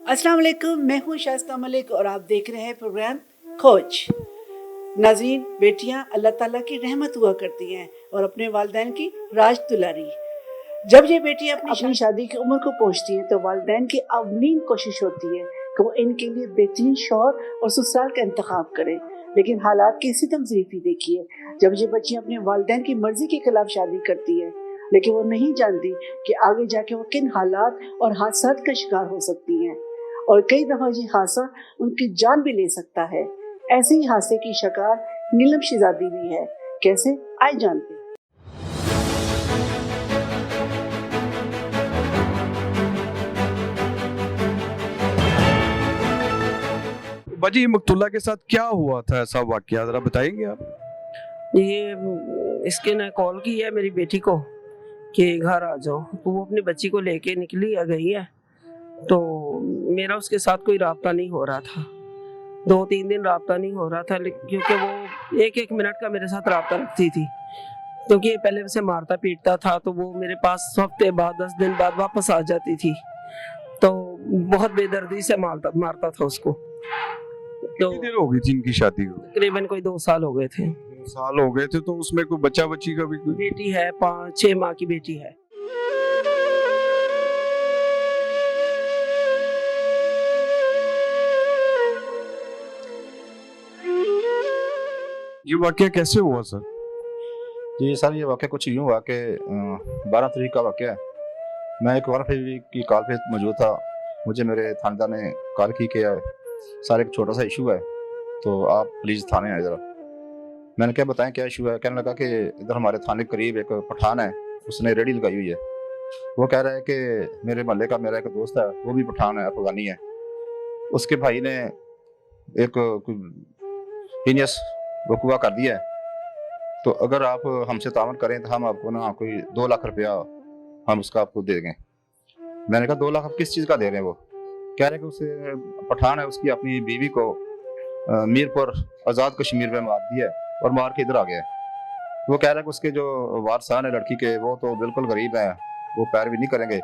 अस्सलाम वालेकुम, मैं हूँ शाइस्ता मलिक और आप देख रहे हैं प्रोग्राम खोज। नाज़रीन, बेटियाँ अल्लाह ताला की रहमत हुआ करती हैं और अपने वालिदैन की राज दुलारी। जब ये बेटियाँ अपनी शादी की उम्र को पहुँचती हैं तो वालिदैन की अवलीन कोशिश होती है कि वो इनके लिए बेहतरीन शौहर और ससुराल का इंतखाब करें। लेकिन हालात की सितमज़रीफ़ी देखिए, जब ये बच्चियाँ अपने वालिदैन की मर्जी के खिलाफ शादी करती है, लेकिन वो नहीं जानती कि आगे जाके वो किन हालात और हादसात का शिकार हो सकती हैं और कई दफ़ा ये हादसा उनकी जान भी ले सकता है। ऐसे ही हादसे की शिकार नीलम शहजादी भी है। कैसे, आए जानते हैं। बाजी मकतूला के साथ क्या हुआ था, ऐसा वाकया जरा बताएंगे आप? ये इसके ने कॉल की है मेरी बेटी को कि घर आ जाओ, तो वो अपनी बच्ची को लेके निकली आ गई है। तो मेरा उसके साथ कोई राब्ता नहीं हो रहा था, 2-3 दिन राब्ता नहीं हो रहा था, क्योंकि वो एक मिनट का मेरे साथ राब्ता रखती थी, क्योंकि पहले उसे मारता पीटता था। तो वो मेरे पास हफ्ते बाद 10 दिन बाद वापस आ जाती थी, तो बहुत बेदर्दी से मारता था उसको। तो कितनी देर हो गई थी इनकी शादी को? तकरीबन कोई 2 साल हो गए थे। 2 साल हो गए थे, तो उसमें कोई बच्चा बच्ची का भी कोई? बेटी है, 5-6 माह की बेटी है। ये वाकया कैसे हुआ सर? जी सर, ये वाक़या कुछ यूँ हुआ कि 12 तारीख का वाक़या है। मैं एक वारफे की कॉल पे मौजूद था। मुझे मेरे थानेदार ने कॉल की कि सर एक छोटा सा इशू है, तो आप प्लीज़ थाने आए ज़रा। मैंने क्या बताएं क्या इशू है? कहने लगा कि इधर हमारे थाने के करीब एक पठान है, उसने रेडी लगाई हुई है। वो कह रहा है कि मेरे मोहल्ले का मेरा एक दोस्त है, वो भी पठान है, अफगानी है। उसके भाई ने एक हीनियस वकूआ कर दिया है, तो अगर आप हमसे तावन करें तो हम आपको ना कोई 2 लाख रुपया हम उसका आपको दे देंगे। मैंने कहा 2 लाख आप किस चीज़ का दे रहे हैं? वो कह रहे हैं कि उसे पठान है, उसकी अपनी बीवी को मीरपुर आज़ाद कश्मीर में मार दिया है और मार के इधर आ गया है। वो कह रहा है कि उसके जो वारसान है लड़की के, वो तो बिल्कुल गरीब हैं, वो पैरवी नहीं करेंगे।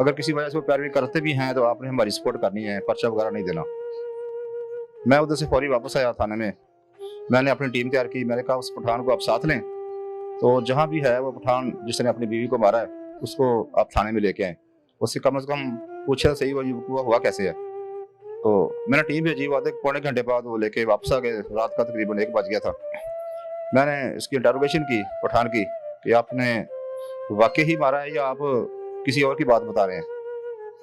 अगर किसी वजह से वो पैरवी करते भी हैं तो आपने हमारी सपोर्ट करनी है, पर्चा वगैरह नहीं देना। मैं उधर से फौरी वापस आया थाने में। मैंने अपनी टीम तैयार की। मैंने कहा उस पठान को आप साथ लें, तो जहाँ भी है वो पठान जिसने अपनी बीवी को मारा है उसको आप थाने में लेके आए। उससे कम से कम पूछा सही वो हुआ कैसे है। तो मैंने टीम भेजी। वो आधे पौने घंटे बाद वो लेके वापस आ गए। रात का तकरीबन 1 बज गया था। मैंने इसकी इंटरोगेशन की पठान की कि आपने वाकई ही मारा है या आप किसी और की बात बता रहे हैं।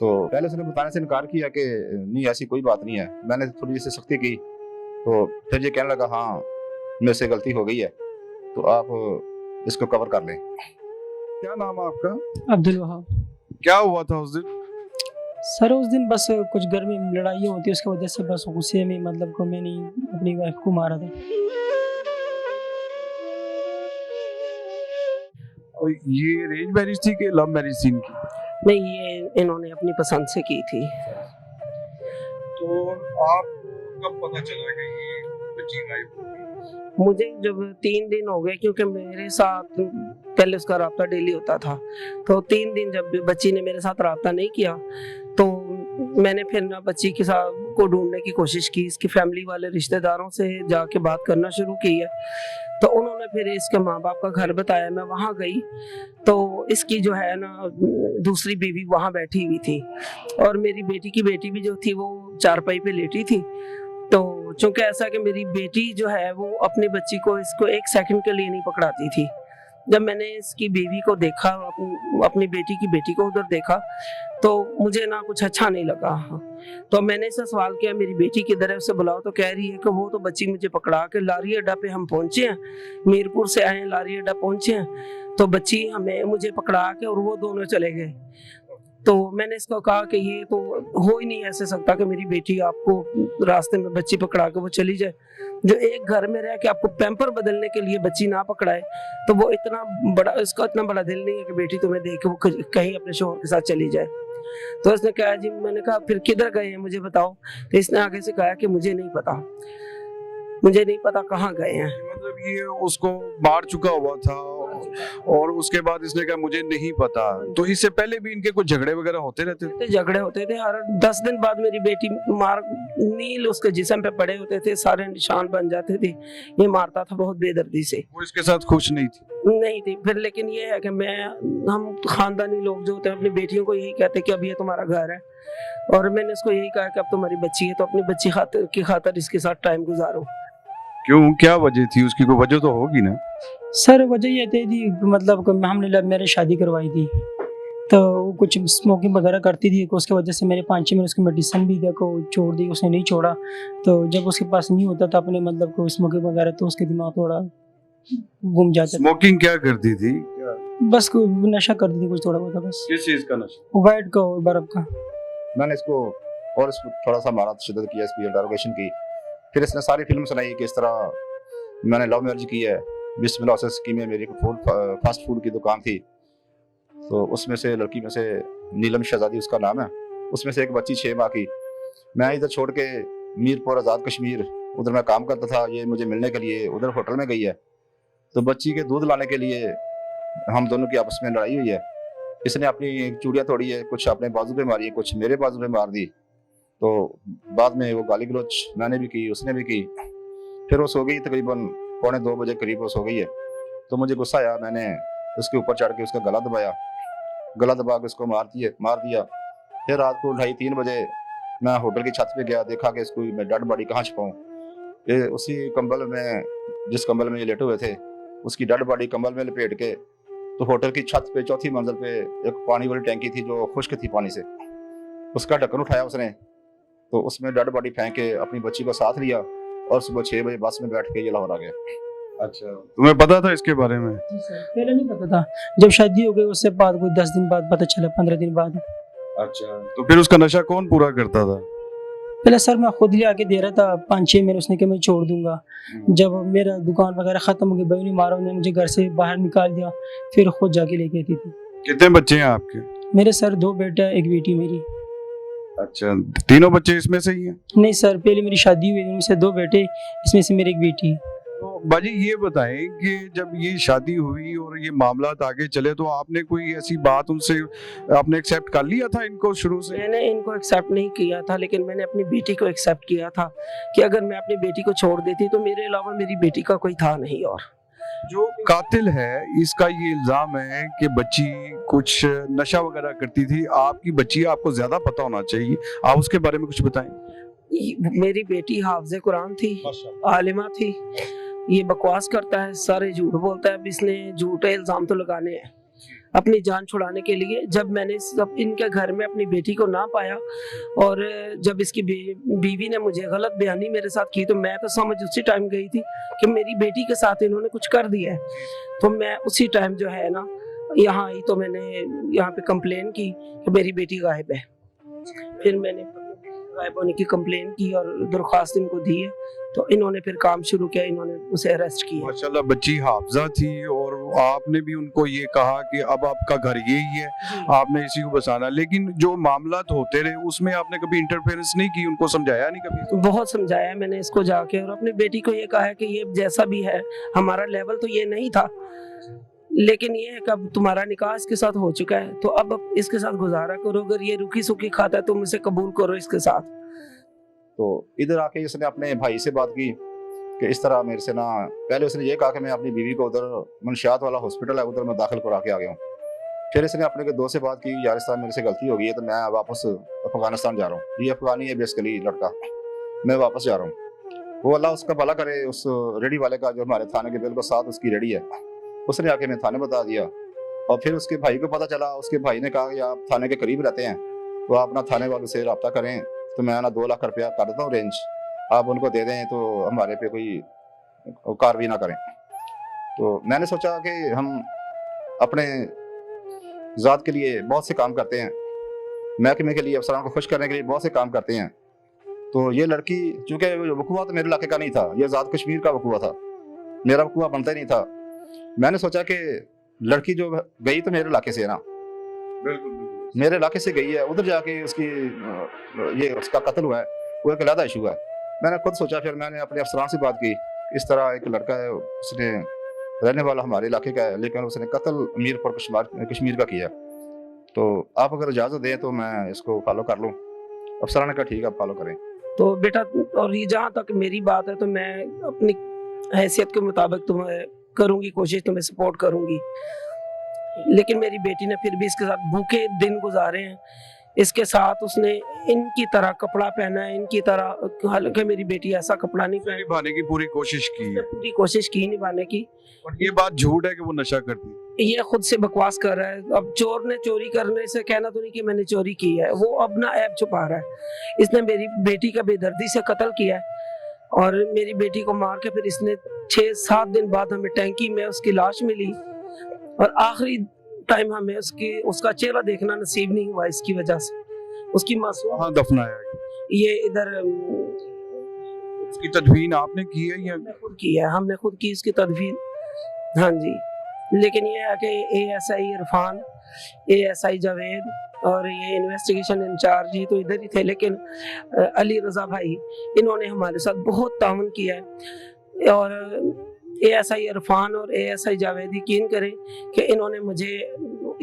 तो पहले उसने बताने से इनकार किया कि नहीं ऐसी कोई बात नहीं है। मैंने थोड़ी सी सख्ती की, तो फिर ये कहने लगा हाँ मेरे से गलती हो गई है, तो आप इसको कवर कर लें। क्या नाम है आपका? अब्दुल वहाब। क्या हुआ था उस दिन? सर उस दिन बस कुछ घर में लड़ाई होती है, उसकी वजह से बस गुस्से में मतलब को मैंने अपनी वाइफ को मारा था। और ये अरेंज मैरिज थी कि लव मैरिज थी इनकी? नहीं, ये इन्होंने अपनी पसंद से की थी। तो आपको कब पता चला कि ये बच्ची गायब हो गई? मुझे जब 3 दिन हो गए, क्योंकि मेरे साथ पहले उसका राब्ता डेली होता था, तो 3 दिन जब बच्ची ने मेरे साथ राब्ता नहीं किया, तो मैंने फिर ना बच्ची के साथ को ढूंढने की कोशिश की। इसकी फैमिली वाले रिश्तेदारों से जाके बात करना शुरू की है, तो उन्होंने फिर इसके माँ बाप का घर बताया। मैं वहाँ गई तो इसकी जो है ना दूसरी बीवी वहाँ बैठी हुई थी, और मेरी बेटी की बेटी भी जो थी वो चारपाई पे लेटी थी। तो चूंकि ऐसा कि मेरी बेटी जो है वो अपनी बच्ची को इसको 1 सेकंड के लिए नहीं पकड़ाती थी। जब मैंने इसकी बीवी को देखा, अपनी बेटी की बेटी को उधर देखा, तो मुझे ना कुछ अच्छा नहीं लगा। तो मैंने इससे सवाल किया मेरी बेटी किधर है, उसे बुलाओ। तो कह रही है कि वो तो बच्ची मुझे पकड़ा के लारी अड्डा पे हम पहुंचे हैं, मीरपुर से आए हैं, लारी अड्डा पहुंचे हैं, तो बच्ची मुझे पकड़ा के और वो दोनों चले गए। तो मैंने इसको कहा कि ये तो हो ही नहीं ऐसे सकता कि मेरी बेटी आपको रास्ते में बच्ची पकड़ा के वो चली जाए। जो एक घर में रह के आपको पैम्पर बदलने के लिए बच्ची ना पकड़ाए, तो वो इसका इतना बड़ा दिल नहीं है कि बेटी तुम्हें देख के वो कहीं अपने शोहर के साथ चली जाए। तो इसने कहा जी, मैंने कहा फिर किधर गए हैं मुझे बताओ। तो इसने आगे से कहा कि मुझे नहीं पता कहाँ गए हैं। मतलब ये उसको मार चुका हुआ था और उसके बाद इसने कहा मुझे नहीं पता। तो इससे पहले भी इनके कुछ झगड़े वगैरह होते रहते थे? झगड़े होते थे हर 10 दिन बाद। मेरी बेटी मार नील उसके जिस्म पे पड़े होते थे, सारे निशान बन जाते थे। ये मारता था बहुत बेदर्दी से। वो इसके साथ खुश नहीं थी? नहीं थी। फिर लेकिन ये है कि हम खानदानी लोग जो होते हैं अपनी बेटियों को यही कहते हैं कि अब ये तुम्हारा घर है, और मैंने इसको यही कहा कि अब तुम्हारी बच्ची है तो अपनी बच्ची की खातर इसके साथ टाइम गुजारो। क्यों, क्या वजह थी उसकी? कोई वजह तो होगी ना? सर वजह ये थी मतलब कि हमने लव मैरिज शादी करवाई थी, तो वो कुछ स्मोकिंग वगैरह करती थी, उसकी वजह से मेरे 5-6 महीने उसकी मेडिसिन भी देखो छोड़ दी, उसने नहीं छोड़ा। तो जब उसके पास नहीं होता था अपने मतलब को स्मोकिंग वगैरह, तो उसके दिमाग थोड़ा घूम जाता था। स्मोकिंग क्या करती थी? बस नशा करती थी कुछ थोड़ा बहुत बस। किस चीज का नशा? वाइट का और बर्फ का। मैंने इसको और इसको थोड़ा सा मारा, शिद्दत किया, इसकी इंटरोगेशन की। फिर इसने सारी फिल्म सुनाई कि इस तरह मैंने लव मैरिज की है। बिस्मिल्लाह से स्कीम में मेरी फास्ट फूड की दुकान थी, तो उसमें से लड़की में से नीलम शहजादी उसका नाम है, उसमें से एक बच्ची 6 माह की। मैं इधर छोड़ के मीरपुर आज़ाद कश्मीर उधर मैं काम करता था, ये मुझे मिलने के लिए उधर होटल में गई है। तो बच्ची के दूध लाने के लिए हम दोनों की आपस में लड़ाई हुई है। इसने अपनी चूड़ियाँ तोड़ी है, कुछ अपने बाजू पे मारी है, कुछ मेरे बाजू पे मार दी। तो बाद में वो गाली गलौज मैंने भी की, उसने भी की। फिर वो सो गई, तकरीबन 1:45 बजे करीब वो सो गई है। तो मुझे गुस्सा आया, मैंने उसके ऊपर चढ़ के उसका गला दबाया, गला दबा के उसको मार दिया। फिर रात को 2:30-3 बजे मैं होटल की छत पे गया, देखा कि इसको मैं डेड बॉडी कहाँ छुपाऊं। ये उसी कंबल में, जिस कंबल में ये लेटे हुए थे, उसकी डेड बॉडी कंबल में लपेट के, तो होटल की छत पे 4थी मंजिल पे एक पानी वाली टैंकी थी जो खुश्क थी पानी से, उसका ढक्कन उठाया उसने, तो उसमें डेड बॉडी फेंक के अपनी बच्ची को साथ लिया और सुबह 6 बजे बस में बैठ के ये लाहौर आ गया। अच्छा, तुम्हें पता था इसके बारे में? पहले नहीं पता था, जब शादी हो गई उससे बाद कोई 10 दिन बाद पता चला, 15 दिन बाद। अच्छा, तो फिर उसका नशा कौन पूरा करता था? पहले सर मैं खुद ले आके दे रहा था 5-6 महीने, उसने कहा मैं छोड़ दूंगा। जब मेरा दुकान वगैरह खत्म हो गई, भाई ने मारा, उन्होंने मुझे घर से बाहर निकाल दिया, फिर खुद जाके लेके आती थी। कितने बच्चे हैं आपके? मेरे सर 2 बेटा 1 बेटी मेरी। अच्छा, तीनों बच्चे इसमें से ही हैं? नहीं सर, पहले मेरी शादी हुई, उनमें से 2 बेटे, इसमें से मेरी 1 बेटी। तो बाजी ये बताएं कि जब ये शादी हुई और ये मामला आगे चले, तो आपने कोई ऐसी बात उनसे आपने एक्सेप्ट कर लिया था इनको शुरू से? मैंने इनको एक्सेप्ट नहीं किया था, लेकिन मैंने अपनी बेटी को एक्सेप्ट किया था कि अगर मैं अपनी बेटी को छोड़ देती तो मेरे अलावा मेरी बेटी का कोई था नहीं। और जो कातिल है इसका ये इल्जाम है कि बच्ची कुछ नशा वगैरह करती थी। आपकी बच्ची, आपको ज्यादा पता होना चाहिए, आप उसके बारे में कुछ बताएं। मेरी बेटी हाफिज़े कुरान थी, आलिमा थी। ये बकवास करता है, सारे झूठ बोलता है। अब इसने झूठे इल्जाम तो लगाने हैं अपनी जान छुड़ाने के लिए। जब मैंने सब इनके घर में अपनी बेटी को ना पाया और जब इसकी बीवी ने मुझे गलत बयानी मेरे साथ की, तो मैं तो समझ उसी टाइम गई थी कि मेरी बेटी के साथ इन्होंने कुछ कर दिया है। तो मैं उसी टाइम जो है ना यहाँ आई, तो मैंने यहाँ पे कंप्लेन की कि मेरी बेटी गायब है। फिर मैंने गायब होने की कंप्लेन की और दरख्वास्त इनको दी है, तो इन्होंने फिर काम शुरू किया, इन्होंने उसे अरेस्ट किया। माशाल्लाह, बच्ची हाफिजा थी और आपने भी उनको ये कहा कि अब आपका घर यही है, आपने इसी को बसाना। लेकिन जो मामला होते रहे उसमें आपने कभी इंटरफेरेंस नहीं की, उनको समझाया नहीं कभी? बहुत समझाया मैंने इसको जाके, और अपनी बेटी को ये कहा है कि ये जैसा भी है, हमारा लेवल तो ये नहीं था, लेकिन ये है कि अब तुम्हारा निकाह इसके साथ हो चुका है, तो अब इसके साथ गुजारा करो। अगर ये रूखी सूखी खाता है तुम इसे कबूल करो इसके साथ। तो इधर आके इसने अपने भाई से बात की कि इस तरह मेरे से ना, पहले उसने ये कहा कि मैं अपनी बीवी को उधर मंशियात वाला हॉस्पिटल है उधर मैं दाखिल करा के आ गया हूँ। फिर इसने अपने के दोस्त से बात की, यार इस तरह मेरे से गलती हो गई है, तो मैं वापस अफगानिस्तान जा रहा हूँ। ये अफगानी है बेसिकली लड़का, मैं वापस जा रहा हूँ। वो अल्लाह उसका भला करे, उस रेडी वाले का जो हमारे थाने के बिल्कुल साथ उसकी रेडी है, उसने आके मैं थाने बता दिया। और फिर उसके भाई को पता चला, उसके भाई ने कहा कि आप थाने के करीब रहते हैं, तो आप अपना थाने वालों से रब्ता करें, तो मैं ना 2 लाख रुपया कर देता हूँ रेंज, आप उनको दे दें तो हमारे पे कोई कार्रवाई ना करें। तो मैंने सोचा कि हम अपने ज़ात के लिए बहुत से काम करते हैं, महकमे के लिए, अफसरान को खुश करने के लिए बहुत से काम करते हैं। तो ये लड़की, चूँकि वकूआ तो मेरे इलाके का नहीं था, ये आज़ाद कश्मीर का वकूआ था, मेरा वकूआ बनता ही नहीं था। मैंने सोचा कि लड़की जो गई तो मेरे इलाके से है ना, बिल्कुल मेरे इलाके से गई है, उधर जाके उसकी ये उसका कत्ल हुआ है, वो एक अलग इशू है। मैंने खुद सोचा, फिर मैंने अपने अफसरान से बात की, इस तरह एक लड़का है, उसने रहने वाला हमारे इलाके का है, लेकिन उसने कत्ल मीरपुर कश्मीर का किया। तो आप अगर इजाज़त दें तो मैं इसको फॉलो कर लूँ। अफसरान ने कहा ठीक है, आप फॉलो करें। तो बेटा, और ये जहाँ तक मेरी बात है तो मैं अपनी हैसियत के मुताबिक तुम्हें करूंगी कोशिश, तुम्हें सपोर्ट करूंगी। लेकिन मेरी बेटी ने फिर भी इसके साथ भूखे दिन गुजारे हैं। इसके साथ उसने इनकी तरह कपड़ा पहना है, इनकी तरह, हालांकि मेरी बेटी ऐसा कपड़ा नहीं पहनी, निभाने की पूरी कोशिश की उसने है। पूरी कोशिश की निभाने की। और ये बात झूठ है कि वो नशा करती है। ये खुद से बकवास कर रहा है। अब चोर ने चोरी करने से कहना तो नहीं कि मैंने चोरी की है, वो अपना ऐब छुपा रहा है। इसने मेरी बेटी का बेदर्दी से कत्ल किया है और मेरी बेटी को मार के फिर इसने 6-7 दिन बाद हमें टैंकी में उसकी लाश मिली और आखिरी टाइम हमें उसका चेहरा देखना नसीब नहीं हुआ इसकी वजह से। उसकी मासूम वहाँ दफनाया गया। ये इधर उसकी तदफीन आपने की है या हमने खुद की है, हमने खुद की इसकी तदफीन। हाँ जी। लेकिन ये है कि ASI इरफान, ASI जावेद और ये इन्वेस्टिगेशन इंचार्ज ही तो इधर ही थे, लेकिन अली रजा भाई, इन्होंने हमारे साथ बहुत ताउन किया है। और ASI इरफान और ASI जावेद यकीन करें कि इन्होंने मुझे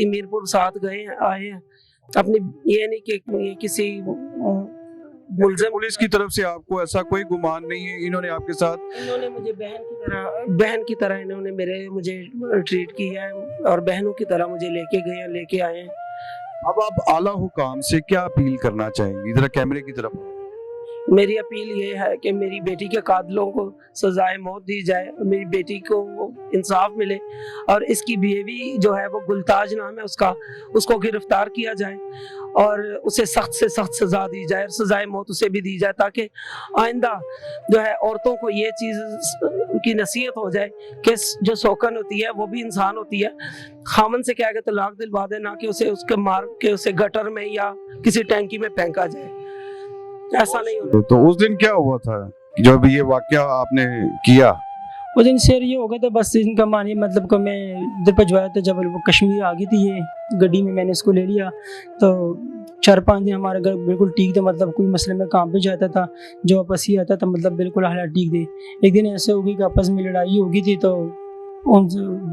मीरपुर साथ आए हैं अपनी, ये नहीं कि ये किसी मुलजिम, पुलिस की तरफ से आपको ऐसा कोई गुमान नहीं है? इन्होंने आपके साथ, इन्होंने मुझे बहन की तरह इन्होंने मुझे ट्रीट किया है और बहनों की तरह मुझे लेके आए हैं। अब आप आला हुकाम से क्या अपील करना चाहेंगी? जरा कैमरे की तरफ। मेरी अपील ये है कि मेरी बेटी के कातिलों को सजाए मौत दी जाए, मेरी बेटी को इंसाफ मिले और इसकी बीवी जो है वो गुलताज नाम है उसका, उसको गिरफ्तार किया जाए और उसे सख्त से सख्त सजा दी जाए, सजाए मौत उसे भी दी जाए, ताकि आइंदा जो है औरतों को ये चीज़ की नसीहत हो जाए कि जो शौकन होती है वो भी इंसान होती है। खामन से क्या कहते तलाक दिलवा दे, ना कि उसे उसके मार के उसे गटर में या किसी टैंकी में फेंका जाए। ऐसा नहीं होना। तो उस दिन क्या हुआ था जब ये वाकया आपने किया? उस दिन सर ये हो गया था, बस इनका मानिए मतलब कि मैं इधर पहुँचवाया था, जब वो कश्मीर आ गई थी ये गड्डी में, मैंने इसको ले लिया। तो 4-5 दिन हमारे घर बिल्कुल ठीक थे, मतलब कोई मसले में काम पे जाता था, जो आपस ही आता था, मतलब बिल्कुल हालात ठीक थे। एक दिन ऐसे हो गई कि आपस में लड़ाई हो गई थी, तो उन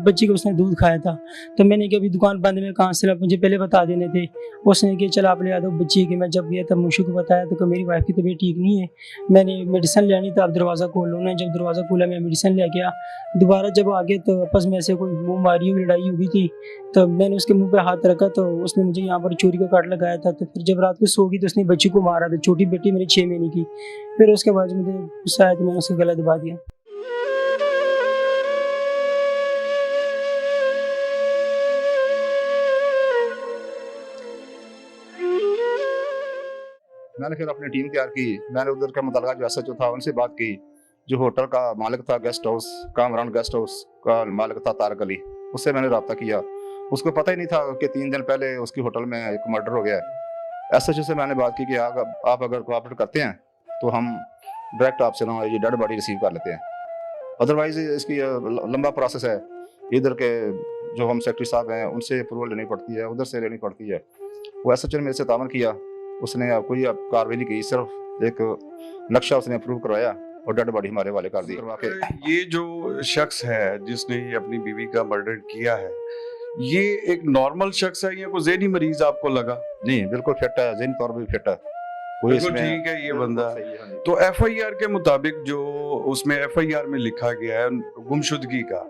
बच्ची को उसने दूध खाया था। तो मैंने कहा अभी दुकान बंद में कहाँ से, मुझे पहले बता देने थे। उसने कहा चल आप ले आ दो बच्ची की। मैं जब गया तब मुशी को बताया तो मेरी वाइफ की तबीयत ठीक नहीं है, मैंने मेडिसिन लेनी था, आप दरवाज़ा खोल लो। जब दरवाज़ा खोला मैं मेडिसिन ले गया, दोबारा जब आ गए तो आपस में ऐसे कोई मुँह मारी हुई लड़ाई हो गई थी। तो मैंने उसके मुँह पर हाथ रखा तो उसने मुझे यहाँ पर चोरी का काट लगाया था। तो फिर जब रात को सो गई तो उसने बच्ची को मारा था, छोटी बेटी मेरी 6 महीने की। फिर उसके बाद मुझे गुस्सा आया तो मैंने उसका गला दबा दिया। मैंने फिर अपनी टीम तैयार की। मैंने उधर का मुतलका जो एसएचओ था उनसे बात की, जो होटल का मालिक था, guest house Kamran guest house का मालिक था तारक अली, उससे मैंने रब्ता किया। उसको पता ही नहीं था कि 3 दिन पहले उसकी होटल में एक मर्डर हो गया है। एसएचओ से मैंने बात की कि आप अगर कोऑपरेट करते हैं तो हम डायरेक्ट आपसे ना ये डेड बॉडी रिसीव कर लेते हैं, अदरवाइज इसकी लंबा प्रोसेस है। इधर के जो होम सेक्रेटरी साहब हैं उनसे अप्रूवल लेनी पड़ती है, उधर से लेनी पड़ती है। वो एसएचओ ने मेरे से तामन किया, उसने कोई कार्रवाई नहीं की, सिर्फ एक नक्शा उसने अप्रूव करवाया और डेड बॉडी हमारे वाले कर दी। ये जो शख्स है जिसने ये अपनी बीवी का मर्डर किया है, ये एक नॉर्मल शख्स है या कोई ज़हनी मरीज आपको लगा? नहीं, बिल्कुल फिट है, ज़हनी तौर पर भी फिट है, कोई बिल्कुल इसमें ठीक है ये बंदा। सही है। तो एफआईआर के मुताबिक जो उसमें एफआईआर में लिखा गया है गुमशुदगी का,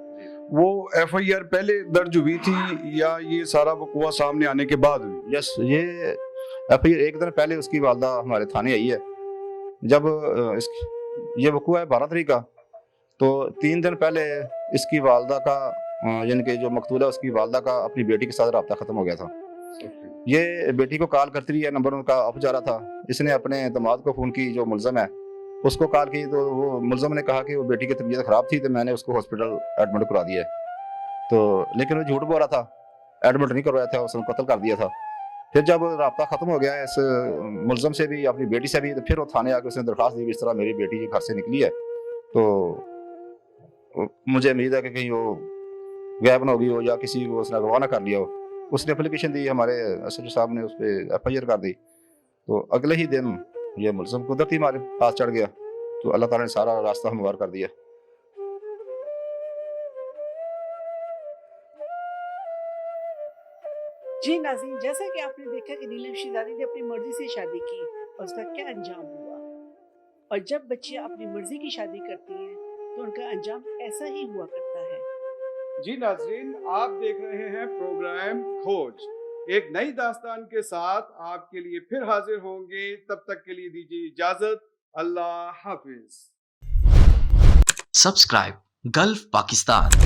वो एफआईआर पहले दर्ज हुई थी या ये सारा वक़ुआ सामने आने के बाद हुई? यस, ये एफआईआर एक दिन पहले उसकी वालदा हमारे थाने आई है। जब ये वक़ुआ है 12 तारीख का, तो 3 दिन पहले इसकी वालदा का यानी कि जो मकतूल है उसकी वालदा का अपनी बेटी के साथ रब्ता ख़त्म हो गया था। ये बेटी को कॉल करती रही है, नंबर उनका ऑफ जा रहा था। इसने अपने दामाद को फ़ोन की जो मुलज़म है उसको कॉल की, तो वो मुलज़म ने कहा कि वो बेटी की तबीयत ख़राब थी तो मैंने उसको हॉस्पिटल एडमिट करा दिया है। तो लेकिन वो झूठ बोल रहा था, एडमिट नहीं करवाया था, उसने कत्ल कर दिया था। फिर जब रब्ता ख़त्म हो गया इस मुलज़म से भी, अपनी बेटी से भी, तो फिर वो थाने आके उसने दरख्वास्त दी, इस तरह मेरी बेटी घर से निकली है, तो मुझे उम्मीद है कि कहीं वो गायब ना हो गई हो या किसी को उसने अगवा ना कर लिया हो। उसने एप्लीकेशन दी, हमारे एसएचओ साहब ने उस पर एफआईआर कर दी। तो अगले ही दिन ये मुलज़म कुदरती हमारे पास चढ़ गया, तो अल्लाह ताला ने सारा रास्ता हमवार कर दिया। जी नाज़रीन, जैसा कि आपने देखा कि नीलम शहजादी ने अपनी मर्जी से शादी की और उसका क्या अंजाम हुआ। और जब बच्चियां अपनी मर्जी की शादी करती हैं तो उनका अंजाम ऐसा ही हुआ करता है। जी नाज़रीन, आप देख रहे हैं प्रोग्राम खोज। एक नई दास्तान के साथ आपके लिए फिर हाजिर होंगे। तब तक के लिए दीजिए इजाजत। अल्लाह हाफिज। Subscribe Gulf Pakistan.